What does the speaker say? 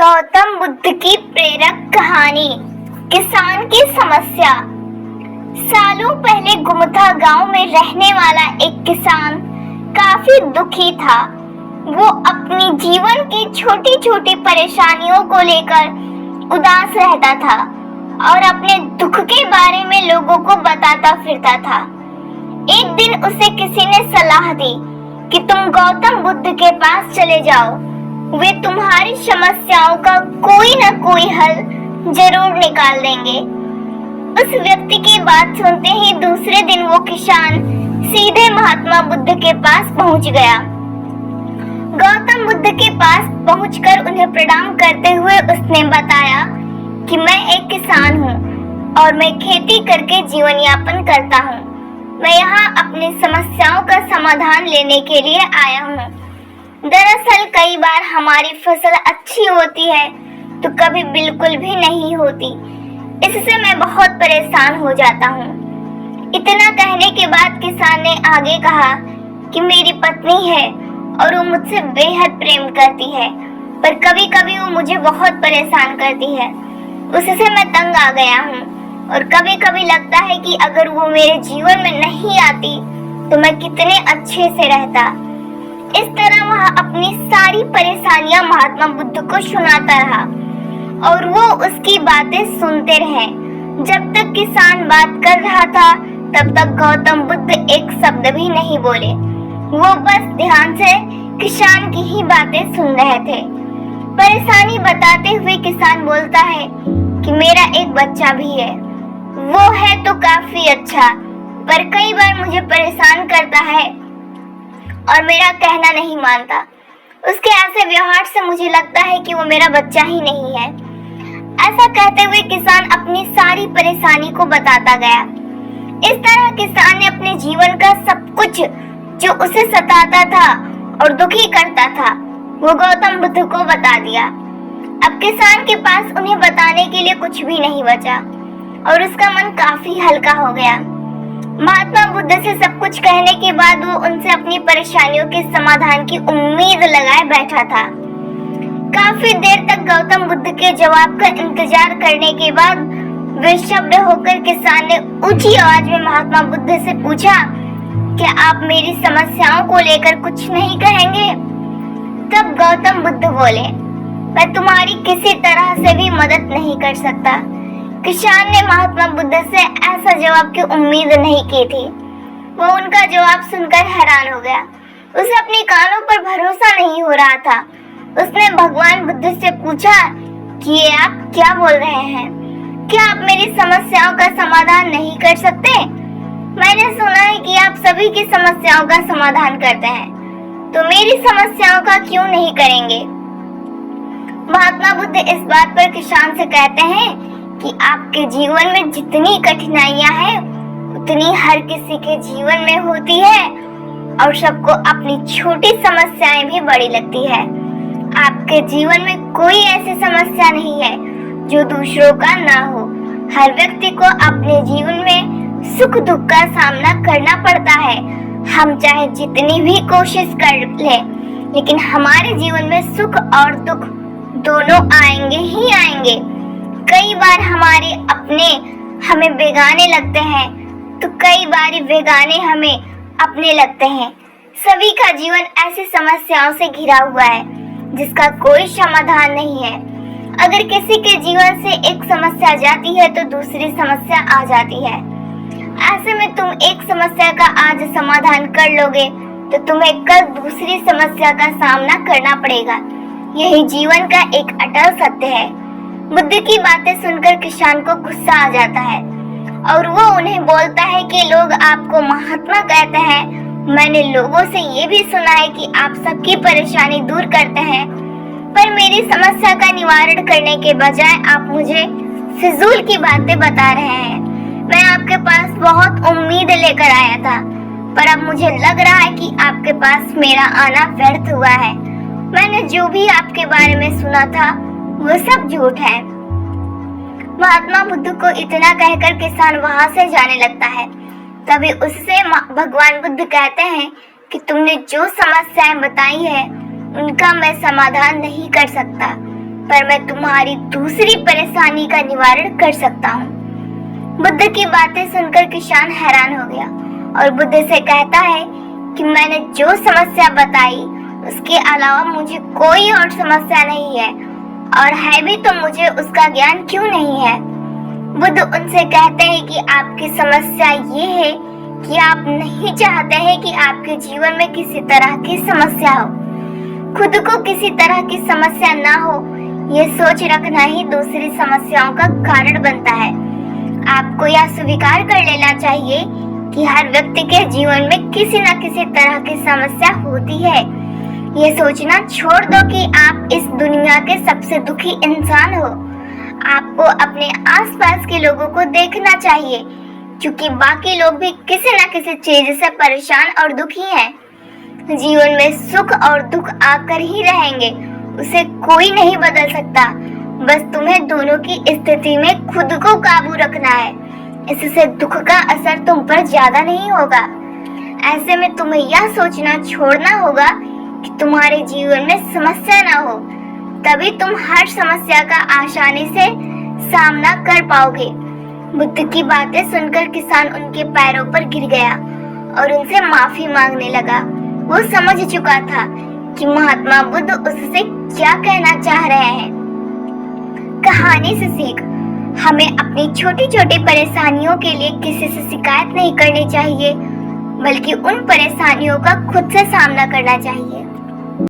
गौतम बुद्ध की प्रेरक कहानी। किसान की समस्या। सालों पहले गुमथा गांव में रहने वाला एक किसान काफी दुखी था। वो अपनी जीवन की छोटी छोटी परेशानियों को लेकर उदास रहता था और अपने दुख के बारे में लोगों को बताता फिरता था। एक दिन उसे किसी ने सलाह दी कि तुम गौतम बुद्ध के पास चले जाओ, वे तुम्हारी समस्याओं का कोई न कोई हल जरूर निकाल देंगे। उस व्यक्ति की बात सुनते ही दूसरे दिन वो किसान सीधे महात्मा बुद्ध के पास पहुंच गया। गौतम बुद्ध के पास पहुंचकर उन्हें प्रणाम करते हुए उसने बताया कि मैं एक किसान हूँ और मैं खेती करके जीवन यापन करता हूँ। मैं यहाँ अपनी समस्याओं का समाधान लेने के लिए आया हूँ। दरअसल कई बार हमारी फसल अच्छी होती है तो कभी बिल्कुल भी नहीं होती। इससे मैं बहुत परेशान हो जाता हूँ। इतना कहने के बाद किसान ने आगे कहा कि मेरी पत्नी है और वो मुझसे बेहद प्रेम करती है, पर कभी कभी वो मुझे बहुत परेशान करती है। उससे मैं तंग आ गया हूँ और कभी कभी लगता है कि अगर वो मेरे जीवन में नहीं आती तो मैं कितने अच्छे से रहता। इस तरह वह अपनी सारी परेशानियां महात्मा बुद्ध को सुनाता रहा और वो उसकी बातें सुनते रहे। जब तक किसान बात कर रहा था तब तक गौतम बुद्ध एक शब्द भी नहीं बोले। वो बस ध्यान से किसान की ही बातें सुन रहे थे। परेशानी बताते हुए किसान बोलता है कि मेरा एक बच्चा भी है, वो है तो काफी अच्छा, पर कई बार मुझे परेशान करता है और मेरा कहना नहीं मानता। उसके ऐसे व्यवहार से मुझे लगता है कि वो मेरा बच्चा ही नहीं है। ऐसा कहते हुए किसान अपनी सारी परेशानी को बताता गया। इस तरह किसान ने अपने जीवन का सब कुछ जो उसे सताता था और दुखी करता था वो गौतम बुद्ध को बता दिया। अब किसान के पास उन्हें बताने के लिए कुछ भी नहीं बचा और उसका मन काफी हल्का हो गया। महात्मा बुद्ध से सब कुछ कहने के बाद वो उनसे अपनी परेशानियों के समाधान की उम्मीद लगाए बैठा था। काफी देर तक गौतम बुद्ध के जवाब का इंतजार करने के बाद विक्षुब्ध होकर किसान ने ऊंची आवाज में महात्मा बुद्ध से पूछा, क्या आप मेरी समस्याओं को लेकर कुछ नहीं कहेंगे? तब गौतम बुद्ध बोले, मैं तुम्हारी किसी तरह से भी मदद नहीं कर सकता। किसान ने महात्मा बुद्ध से ऐसा जवाब की उम्मीद नहीं की थी। वो उनका जवाब सुनकर हैरान हो गया। उसे अपने कानों पर भरोसा नहीं हो रहा था। उसने भगवान बुद्ध से पूछा कि ये आप क्या बोल रहे हैं? क्या आप मेरी समस्याओं का समाधान नहीं कर सकते? मैंने सुना है कि आप सभी की समस्याओं का समाधान करते हैं, तो मेरी समस्याओं का क्यों नहीं करेंगे? महात्मा बुद्ध इस बात पर किसान से कहते हैं कि आपके जीवन में जितनी कठिनाइयां हैं उतनी हर किसी के जीवन में होती है और सबको अपनी छोटी समस्याएं भी बड़ी लगती है। आपके जीवन में कोई ऐसी समस्या नहीं है जो दूसरों का ना हो। हर व्यक्ति को अपने जीवन में सुख दुख का सामना करना पड़ता है। हम चाहे जितनी भी कोशिश कर लें, लेकिन हमारे जीवन में सुख और दुख दोनों आएंगे ही आएंगे। कई बार हमारे अपने हमें बेगाने लगते हैं तो कई बार बेगाने हमें अपने लगते हैं। सभी का जीवन ऐसी समस्याओं से घिरा हुआ है जिसका कोई समाधान नहीं है। अगर किसी के जीवन से एक समस्या जाती है तो दूसरी समस्या आ जाती है। ऐसे में तुम एक समस्या का आज समाधान कर लोगे तो तुम्हें कल दूसरी समस्या का सामना करना पड़ेगा। यही जीवन का एक अटल सत्य है। बुद्ध की बातें सुनकर किसान को गुस्सा आ जाता है और वो उन्हें बोलता है कि लोग आपको महात्मा कहते हैं। मैंने लोगों से ये भी सुना है कि आप सबकी परेशानी दूर करते हैं, पर मेरी समस्या का निवारण करने के बजाय आप मुझे फिजूल की बातें बता रहे हैं। मैं आपके पास बहुत उम्मीद लेकर आया था, पर अब मुझे लग रहा है कि आपके पास मेरा आना व्यर्थ हुआ है। मैंने जो भी आपके बारे में सुना था वो सब झूठ है। महात्मा बुद्ध को इतना कहकर किसान वहां से जाने लगता है। तभी उससे भगवान बुद्ध कहते हैं कि तुमने जो समस्याएं बताई है उनका मैं समाधान नहीं कर सकता। पर मैं तुम्हारी दूसरी परेशानी का निवारण कर सकता हूँ। बुद्ध की बातें सुनकर किसान हैरान हो गया और बुद्ध से कहता है कि मैंने जो समस्या बताई उसके अलावा मुझे कोई और समस्या नहीं है, और है भी तो मुझे उसका ज्ञान क्यों नहीं है। बुद्ध उनसे कहते हैं कि आपकी समस्या ये है कि आप नहीं चाहते हैं कि आपके जीवन में किसी तरह की समस्या हो। खुद को किसी तरह की समस्या ना हो, ये सोच रखना ही दूसरी समस्याओं का कारण बनता है। आपको यह स्वीकार कर लेना चाहिए कि हर व्यक्ति के जीवन में किसी न किसी तरह की समस्या होती है। ये सोचना छोड़ दो कि आप इस दुनिया के सबसे दुखी इंसान हो। आपको अपने आसपास के लोगों को देखना चाहिए, क्योंकि बाकी लोग भी किसी न किसी चीज से परेशान और दुखी हैं। जीवन में सुख और दुख आकर ही रहेंगे, उसे कोई नहीं बदल सकता। बस तुम्हें दोनों की स्थिति में खुद को काबू रखना है, इससे दुख का असर तुम पर ज्यादा नहीं होगा। ऐसे में तुम्हें यह सोचना छोड़ना होगा कि तुम्हारे जीवन में समस्या ना हो, तभी तुम हर समस्या का आसानी से सामना कर पाओगे। बुद्ध की बातें सुनकर किसान उनके पैरों पर गिर गया और उनसे माफी मांगने लगा। वो समझ चुका था कि महात्मा बुद्ध उससे क्या कहना चाह रहे हैं। कहानी से सीख, हमें अपनी छोटी छोटी परेशानियों के लिए किसी से शिकायत नहीं करनी चाहिए, बल्कि उन परेशानियों का खुद से सामना करना चाहिए।